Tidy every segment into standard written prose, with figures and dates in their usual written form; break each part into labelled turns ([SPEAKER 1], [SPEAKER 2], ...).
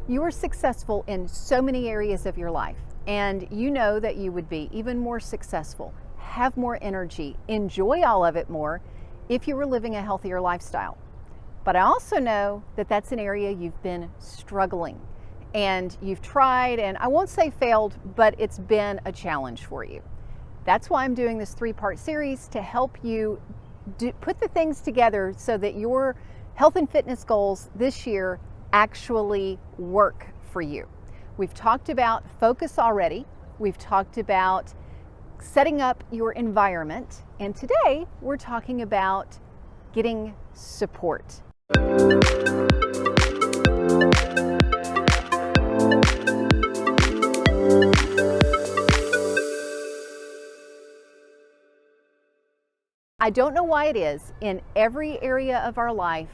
[SPEAKER 1] You are successful in so many areas of your life, and you know that you would be even more successful, have more energy, enjoy all of it more if you were living a healthier lifestyle. But I also know that that's an area you've been struggling and you've tried, and I won't say failed, but it's been a challenge for you. That's why I'm doing this 3-part series to help you put the things together so that your health and fitness goals this year actually work for you. We've talked about focus already. We've talked about setting up your environment. And today we're talking about getting support. I don't know why it is in every area of our life,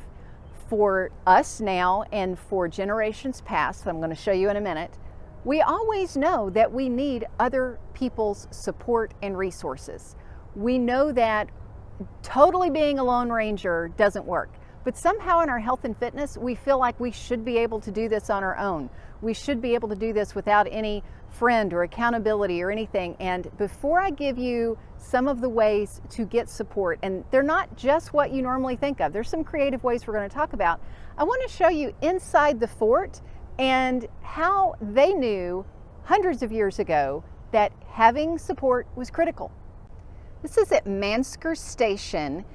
[SPEAKER 1] for us now and for generations past, I'm going to show you in a minute, we always know that we need other people's support and resources. We know that totally being a lone ranger doesn't work, but somehow in our health and fitness, we feel like we should be able to do this on our own. We should be able to do this without any friend or accountability or anything. And before I give you some of the ways to get support, and they're not just what you normally think of, there's some creative ways we're going to talk about. I want to show you inside the fort and how they knew hundreds of years ago that having support was critical. This is at Mansker Station,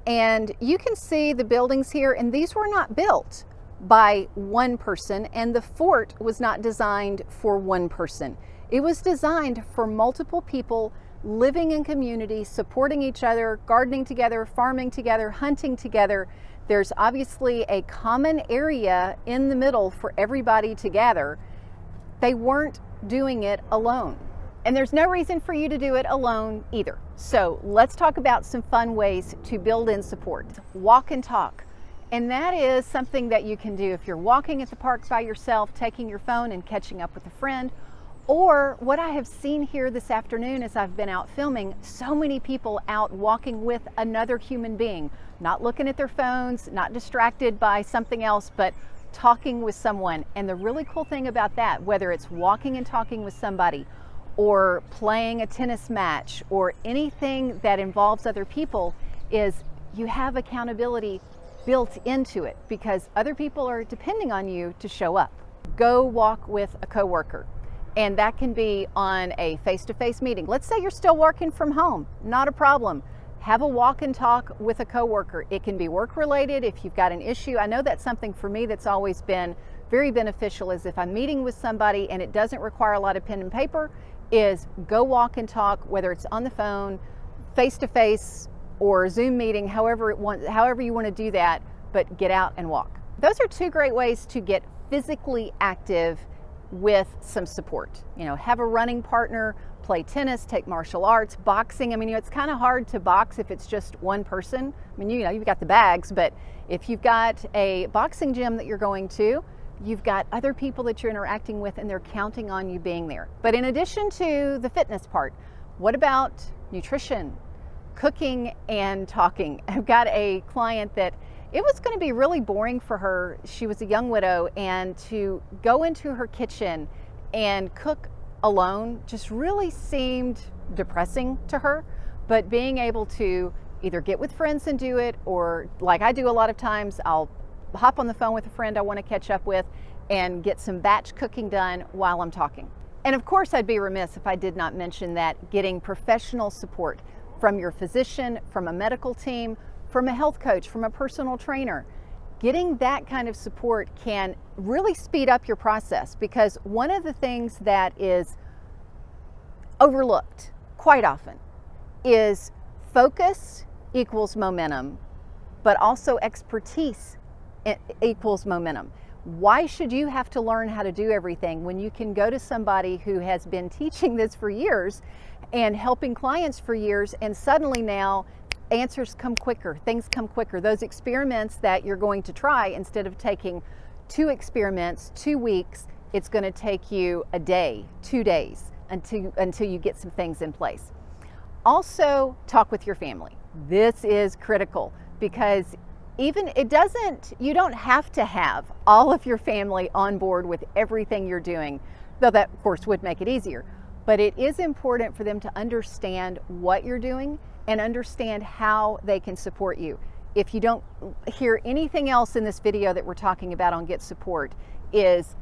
[SPEAKER 1] and you can see the buildings here, and these were not built by one person, and the fort was not designed for one person. It was designed for multiple people living in community, supporting each other, gardening together, farming together, hunting together. There's obviously a common area in the middle for everybody to gather. They weren't doing it alone. And there's no reason for you to do it alone either. So let's talk about some fun ways to build in support. Walk and talk. And that is something that you can do if you're walking at the park by yourself, taking your phone and catching up with a friend. Or what I have seen here this afternoon as I've been out filming, so many people out walking with another human being, not looking at their phones, not distracted by something else, but talking with someone. And the really cool thing about that, whether it's walking and talking with somebody or playing a tennis match or anything that involves other people, is you have accountability built into it because other people are depending on you to show up. Go walk with a coworker, and that can be on a face-to-face meeting. Let's say you're still working from home, not a problem. Have a walk and talk with a coworker. It can be work related if you've got an issue. I know that's something for me that's always been very beneficial, is if I'm meeting with somebody and it doesn't require a lot of pen and paper, is go walk and talk, whether it's on the phone, face-to-face, or a Zoom meeting, however you want to do that, but get out and walk. Those are 2 great ways to get physically active with some support. You know, have a running partner, play tennis, take martial arts, boxing. I mean, it's kind of hard to box if it's just one person. I mean, you've got the bags, but if you've got a boxing gym that you're going to, you've got other people that you're interacting with and they're counting on you being there. But in addition to the fitness part, what about nutrition, cooking, and talking? I've got a client that it was going to be really boring for her. She was a young widow, and to go into her kitchen and cook alone just really seemed depressing to her. But being able to either get with friends and do it, or like I do a lot of times, I'll hop on the phone with a friend I want to catch up with and get some batch cooking done while I'm talking. And of course, I'd be remiss if I did not mention that getting professional support from your physician, from a medical team, from a health coach, from a personal trainer. Getting that kind of support can really speed up your process, because one of the things that is overlooked quite often is focus equals momentum, but also expertise equals momentum. Why should you have to learn how to do everything when you can go to somebody who has been teaching this for years and helping clients for years, and suddenly now answers come quicker, things come quicker. Those experiments that you're going to try, instead of taking 2 experiments, 2 weeks, it's going to take you a day, 2 days until you get some things in place. Also, talk with your family. This is critical, because You don't have to have all of your family on board with everything you're doing, though that of course would make it easier. But it is important for them to understand what you're doing and understand how they can support you. If you don't hear anything else in this video that we're talking about on Get Support, is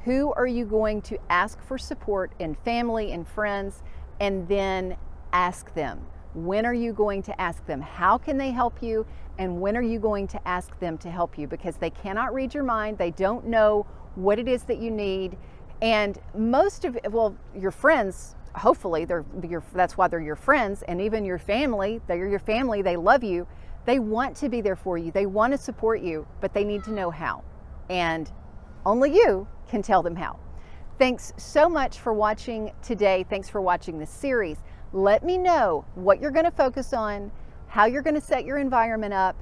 [SPEAKER 1] who are you going to ask for support in family and friends, and then ask them. When are you going to ask them? How can they help you? And when are you going to ask them to help you? Because they cannot read your mind. They don't know what it is that you need. And your friends, hopefully, that's why they're your friends, and even your family, they're your family, they love you. They want to be there for you. They want to support you, but they need to know how. And only you can tell them how. Thanks so much for watching today. Thanks for watching this series. Let me know what you're going to focus on, how you're going to set your environment up,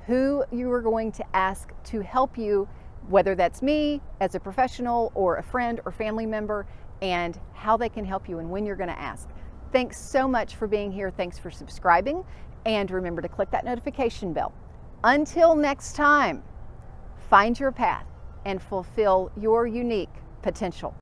[SPEAKER 1] who you are going to ask to help you, whether that's me as a professional or a friend or family member, and how they can help you and when you're going to ask. Thanks so much for being here. Thanks for subscribing. And remember to click that notification bell. Until next time, find your path and fulfill your unique potential.